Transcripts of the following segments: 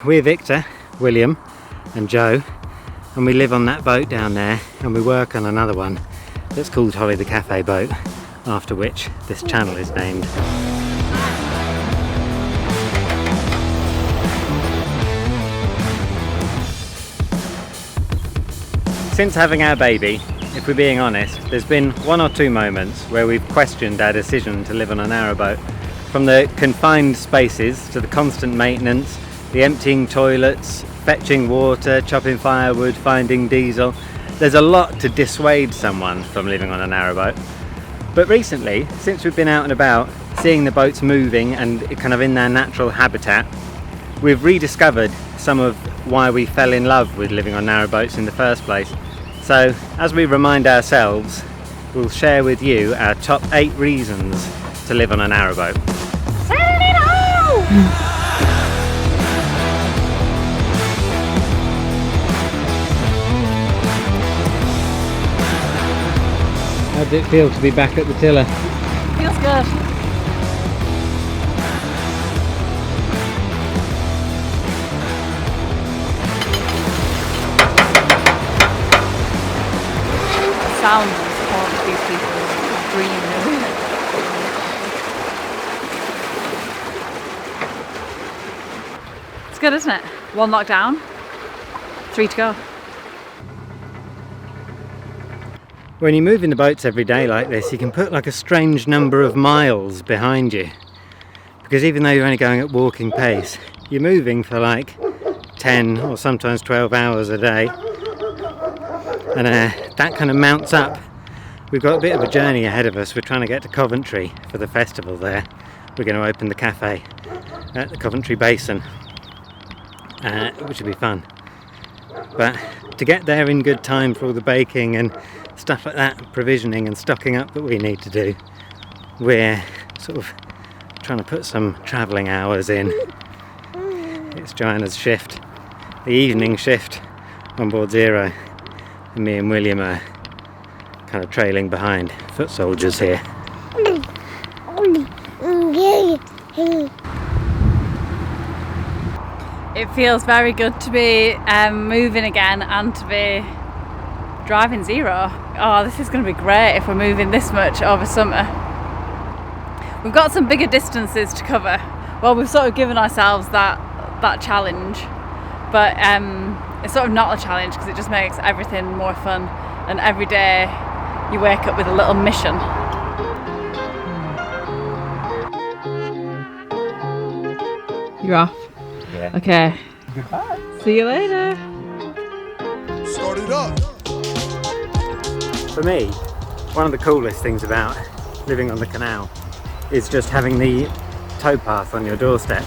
We're Victor, William and Jo, and we live on that boat down there, and we work on another one that's called Holly the Cafe Boat, after which this channel is named. Since having our baby, if we're being honest, there's been one or two moments where we've questioned our decision to live on a narrowboat. From the confined spaces to the constant maintenance, the emptying toilets, fetching water, chopping firewood, finding diesel. There's a lot to dissuade someone from living on a narrowboat. But recently, since we've been out and about, seeing the boats moving and kind of in their natural habitat, we've rediscovered some of why we fell in love with living on narrowboats in the first place. So, as we remind ourselves, we'll share with you our top 8 reasons to live on a narrowboat. Send it home! How did it feel to be back at the tiller? Feels good. The sound of these people dreaming. It's good, isn't it? 1 lockdown, 3 to go. When you move in the boats every day like this, you can put like a strange number of miles behind you. Because even though you're only going at walking pace, you're moving for like 10 or sometimes 12 hours a day. And that kind of mounts up. We've got a bit of a journey ahead of us. We're trying to get to Coventry for the festival there. We're going to open the cafe at the Coventry Basin, which will be fun. But to get there in good time for all the baking and stuff like that, provisioning and stocking up that we need to do, we're sort of trying to put some travelling hours in. It's Joanna's shift, the evening shift on board Zero, and me and William are kind of trailing behind, foot soldiers here. It feels very good to be moving again and to be driving Zero. Oh, this is going to be great if we're moving this much over summer. We've got some bigger distances to cover. Well, we've sort of given ourselves that challenge, but it's sort of not a challenge because it just makes everything more fun, and every day you wake up with a little mission. You're off? Yeah. Okay. Goodbye. See you later. Start it up. For me, one of the coolest things about living on the canal is just having the towpath on your doorstep.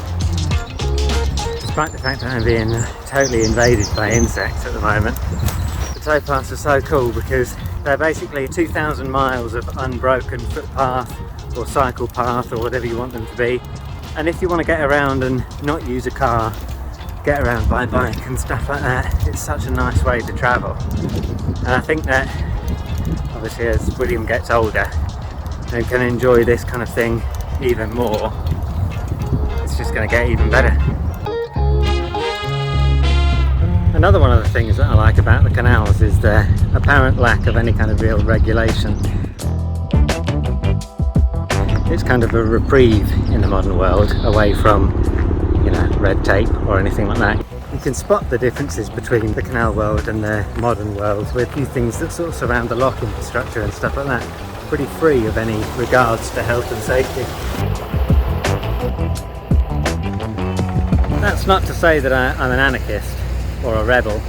Despite the fact that I'm being totally invaded by insects at the moment, the towpaths are so cool because they're basically 2,000 miles of unbroken footpath or cycle path or whatever you want them to be. And if you want to get around and not use a car, get around by bike and stuff like that, it's such a nice way to travel. And I think that obviously as William gets older and can enjoy this kind of thing even more, it's just going to get even better. Another one of the things that I like about the canals is the apparent lack of any kind of real regulation. It's kind of a reprieve in the modern world, away from, red tape or anything like that. You can spot the differences between the canal world and the modern world with a few things that sort of surround the lock infrastructure and stuff like that. Pretty free of any regards to health and safety. That's not to say that I'm an anarchist or a rebel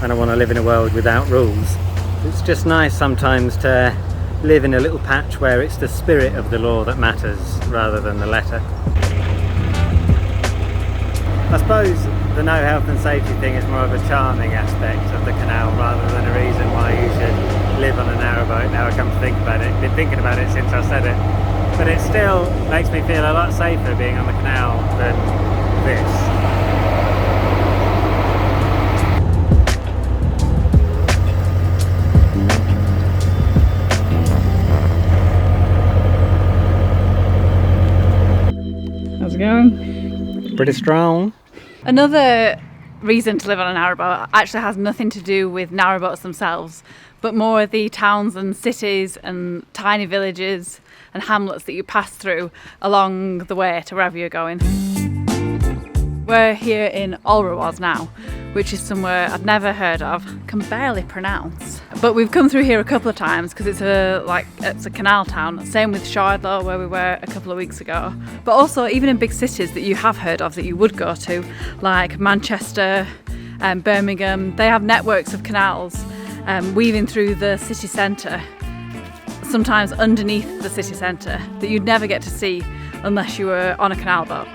and I want to live in a world without rules. It's just nice sometimes to live in a little patch where it's the spirit of the law that matters rather than the letter. I suppose the no health and safety thing is more of a charming aspect of the canal rather than a reason why you should live on a narrowboat. Now I come to think about it, been thinking about it since I said it, but it still makes me feel a lot safer being on the canal than this. How's it going? Pretty strong. Another reason to live on a narrowboat actually has nothing to do with narrowboats themselves, but more the towns and cities and tiny villages and hamlets that you pass through along the way to wherever you're going. We're here in Narrowboat now, which is somewhere I've never heard of, can barely pronounce. But we've come through here a couple of times because it's a canal town. Same with Shardlow, where we were a couple of weeks ago. But also even in big cities that you have heard of that you would go to, like Manchester and Birmingham, they have networks of canals weaving through the city centre, sometimes underneath the city centre, that you'd never get to see unless you were on a canal boat.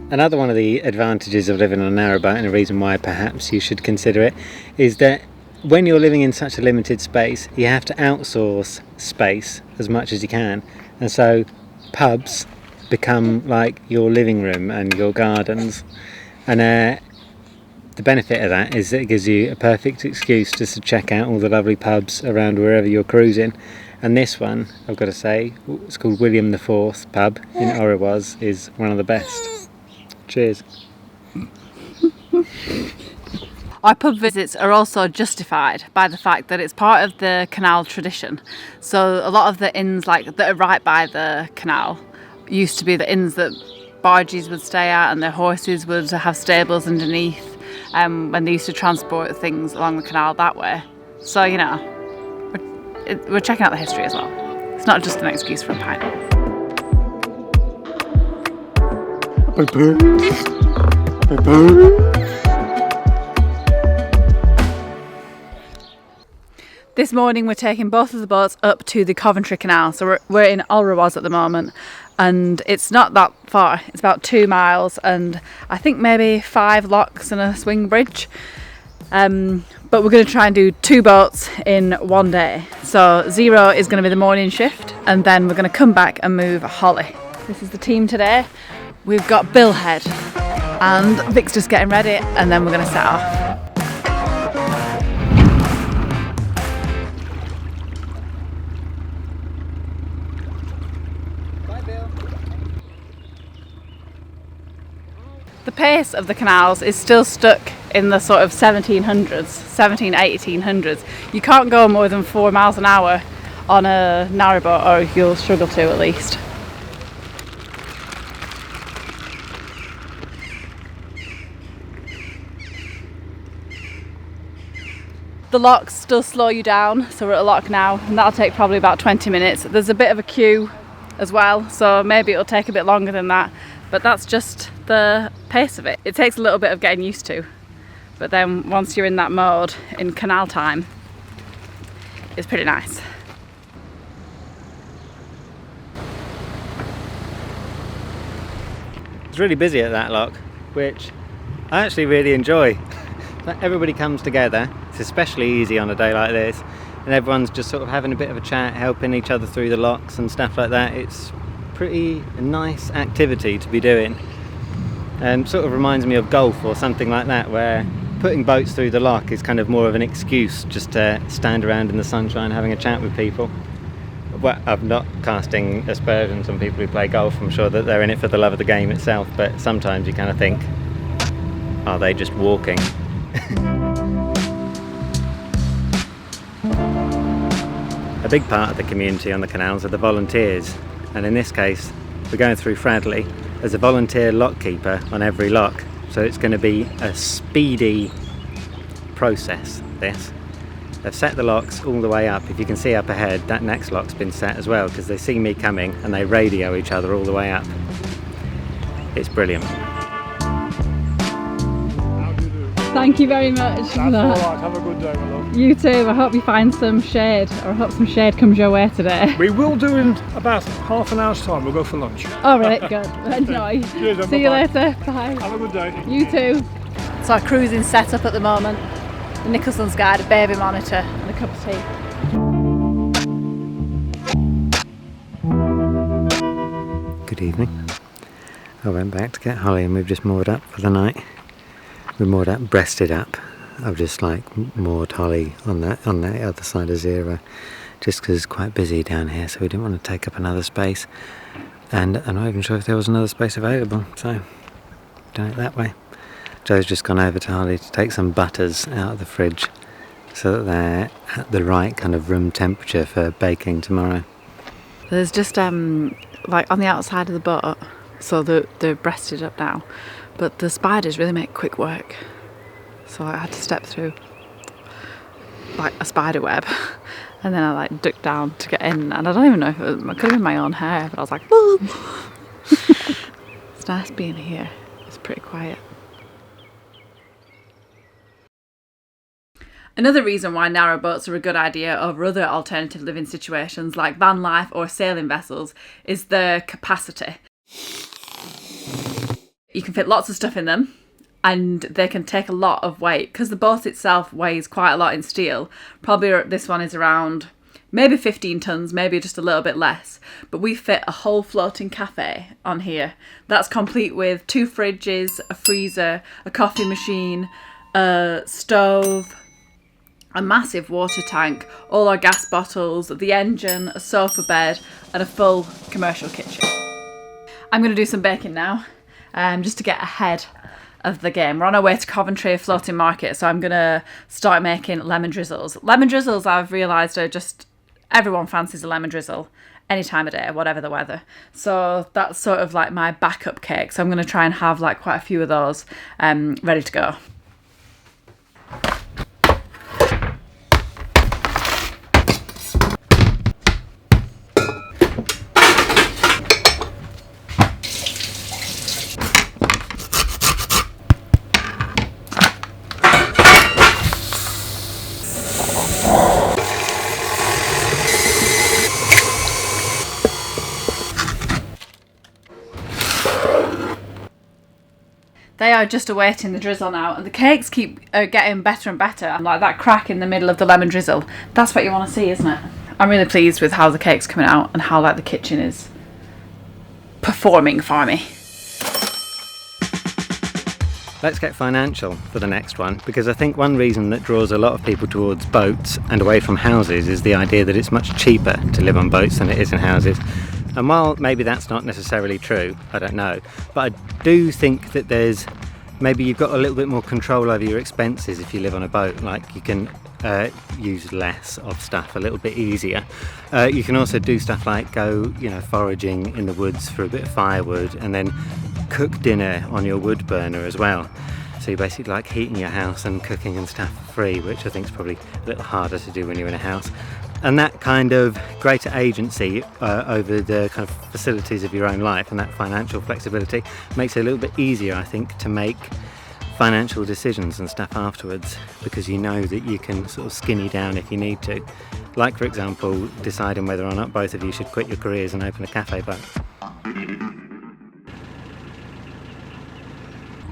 Another one of the advantages of living on a narrowboat, and a reason why perhaps you should consider it, is that when you're living in such a limited space, you have to outsource space as much as you can. And so pubs become like your living room and your gardens. And the benefit of that is that it gives you a perfect excuse just to check out all the lovely pubs around wherever you're cruising. And this one, I've got to say, it's called William IV pub in Narrowboat, is one of the best. Cheers. Our pub visits are also justified by the fact that it's part of the canal tradition. So a lot of the inns that are right by the canal used to be the inns that barges would stay at, and their horses would have stables underneath when they used to transport things along the canal that way. So, you know, we're checking out the history as well. It's not just an excuse for a pint. This morning we're taking both of the boats up to the Coventry Canal. So we're in Narrowboat at the moment, and it's not that far. It's about 2 miles and I think maybe 5 locks and a swing bridge. But we're going to try and do 2 boats in one day. So 0 is going to be the morning shift, and then we're going to come back and move Holly. This is the team today. We've got Billhead and Vic's just getting ready, and then we're going to set off. Bye, Bill. The pace of the canals is still stuck in the sort of 1800s. You can't go more than 4 miles an hour on a narrowboat, or you'll struggle to at least. The locks still slow you down, so we're at a lock now, and that'll take probably about 20 minutes. There's a bit of a queue as well, so maybe it'll take a bit longer than that, but that's just the pace of it. It takes a little bit of getting used to, but then once you're in that mode in canal time, it's pretty nice. It's really busy at that lock, which I actually really enjoy. Everybody comes together. It's especially easy on a day like this, and everyone's just sort of having a bit of a chat, helping each other through the locks and stuff like that. It's pretty nice activity to be doing, and sort of reminds me of golf or something like that, where putting boats through the lock is kind of more of an excuse just to stand around in the sunshine having a chat with people. Well, I'm not casting aspersions on people who play golf. I'm sure that they're in it for the love of the game itself, but sometimes you kind of think, are they just walking? A big part of the community on the canals are the volunteers, and in this case we're going through Fradley. There's a volunteer lock keeper on every lock, so it's going to be a speedy process. They've set the locks all the way up. If you can see up ahead, that next lock's been set as well, because they see me coming and they radio each other all the way up. It's brilliant. Thank you very much for that. Alright, have a good day, my love. You too. I hope you find some shade, or I hope some shade comes your way today. We will do in about half an hour's time. We'll go for lunch. All right, good. Enjoy. Cheers, then, See you bye-bye. later. Bye. Have a good day. You too. So our cruising set up at the moment. The Nicholson's Guide, a baby monitor and a cup of tea. Good evening. I went back to get Holly and we've just moored up for the night. We're moored up, breasted up, I've just like moored Holly on the other side of Zero, just because it's quite busy down here, so we didn't want to take up another space, and I'm not even sure if there was another space available, so done it that way. Joe's just gone over to Holly to take some butters out of the fridge so that they're at the right kind of room temperature for baking tomorrow. There's just like on the outside of the boat, so they're breasted up now, but the spiders really make quick work, so I had to step through like a spider web and then I like ducked down to get in, and I don't even know if it could have been my own hair, but I was like it's nice being here, it's pretty quiet. Another reason why narrowboats are a good idea over other alternative living situations like van life or sailing vessels is their capacity. You can fit lots of stuff in them, and they can take a lot of weight because the boat itself weighs quite a lot in steel. Probably this one is around maybe 15 tons, maybe just a little bit less. But we fit a whole floating cafe on here. That's complete with 2 fridges, a freezer, a coffee machine, a stove, a massive water tank, all our gas bottles, the engine, a sofa bed, and a full commercial kitchen. I'm going to do some baking now, just to get ahead of the game. We're on our way to Coventry floating market, so I'm going to start making lemon drizzles. Lemon drizzles, I've realised, are just, everyone fancies a lemon drizzle any time of day, whatever the weather. So that's sort of like my backup cake. So I'm going to try and have like quite a few of those ready to go. They are just awaiting the drizzle now, and the cakes keep getting better and better. And like that crack in the middle of the lemon drizzle, that's what you want to see, isn't it? I'm really pleased with how the cake's coming out and how like the kitchen is performing for me. Let's get financial for the next one, because I think one reason that draws a lot of people towards boats and away from houses is the idea that it's much cheaper to live on boats than it is in houses. And while maybe that's not necessarily true, I don't know, but I do think that maybe you've got a little bit more control over your expenses if you live on a boat. Like you can use less of stuff a little bit easier. You can also do stuff like go, foraging in the woods for a bit of firewood and then cook dinner on your wood burner as well. So you're basically like heating your house and cooking and stuff for free, which I think is probably a little harder to do when you're in a house. And that kind of greater agency over the kind of facilities of your own life and that financial flexibility makes it a little bit easier, I think, to make financial decisions and stuff afterwards, because you know that you can sort of skinny down if you need to. Like, for example, deciding whether or not both of you should quit your careers and open a cafe boat.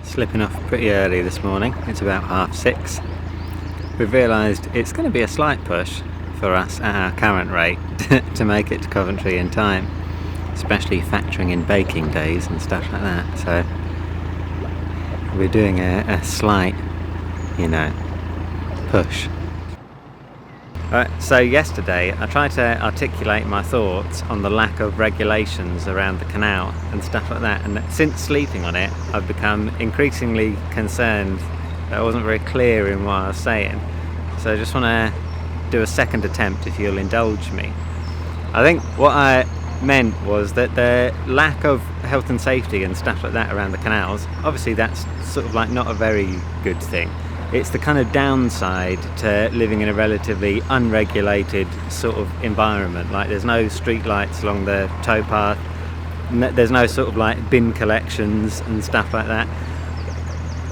Slipping off pretty early this morning. It's about 6:30. We've realised it's going to be a slight push for us at our current rate to make it to Coventry in time, especially factoring in baking days and stuff like that. So we're doing a slight, push. So yesterday I tried to articulate my thoughts on the lack of regulations around the canal and stuff like that, and since sleeping on it I've become increasingly concerned that I wasn't very clear in what I was saying. So I just want to do a second attempt, if you'll indulge me. I think what I meant was that the lack of health and safety and stuff like that around the canals, obviously that's sort of like not a very good thing. It's the kind of downside to living in a relatively unregulated sort of environment. Like there's no street lights along the towpath, there's no sort of like bin collections and stuff like that.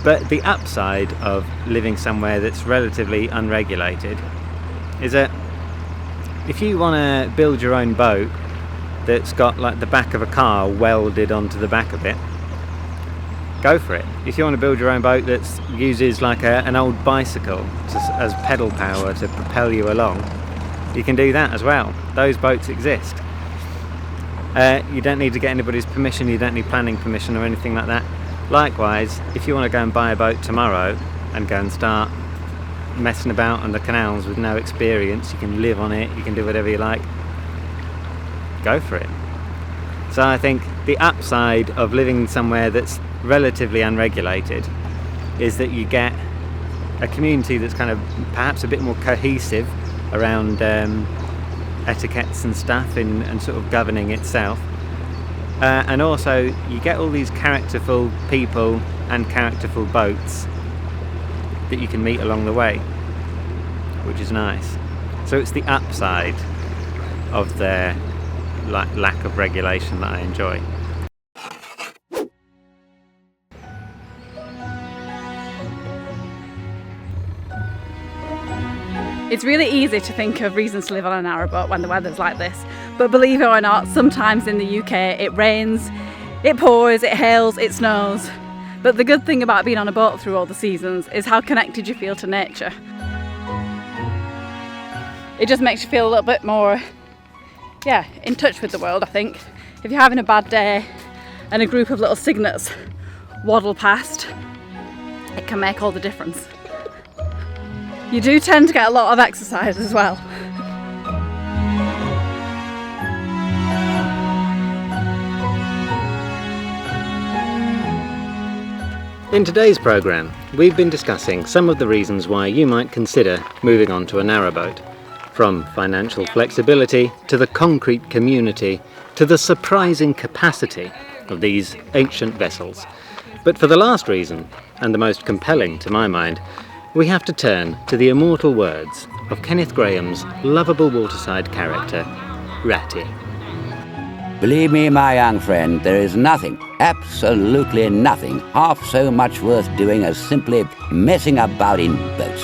But the upside of living somewhere that's relatively unregulated is that if you want to build your own boat that's got like the back of a car welded onto the back of it, go for it. If you want to build your own boat that uses like an old bicycle as pedal power to propel you along, you can do that as well. Those boats exist. You don't need to get anybody's permission, you don't need planning permission or anything like that. Likewise, if you want to go and buy a boat tomorrow and go and start messing about on the canals with no experience. You can live on it, you can do whatever you like. Go for it. So I think the upside of living somewhere that's relatively unregulated is that you get a community that's kind of perhaps a bit more cohesive around etiquettes and stuff and sort of governing itself. And also you get all these characterful people and characterful boats that you can meet along the way, which is nice. So it's the upside of the lack of regulation that I enjoy. It's really easy to think of reasons to live on a narrowboat when the weather's like this, but believe it or not, sometimes in the UK it rains, it pours, it hails, it snows. But the good thing about being on a boat through all the seasons is how connected you feel to nature. It just makes you feel a little bit more, in touch with the world, I think. If you're having a bad day and a group of little cygnets waddle past, it can make all the difference. You do tend to get a lot of exercise as well. In today's programme, we've been discussing some of the reasons why you might consider moving on to a narrowboat. From financial flexibility to the concrete community to the surprising capacity of these ancient vessels. But for the last reason, and the most compelling to my mind, we have to turn to the immortal words of Kenneth Graham's lovable waterside character, Ratty. Believe me, my young friend, there is nothing, absolutely nothing, half so much worth doing as simply messing about in boats.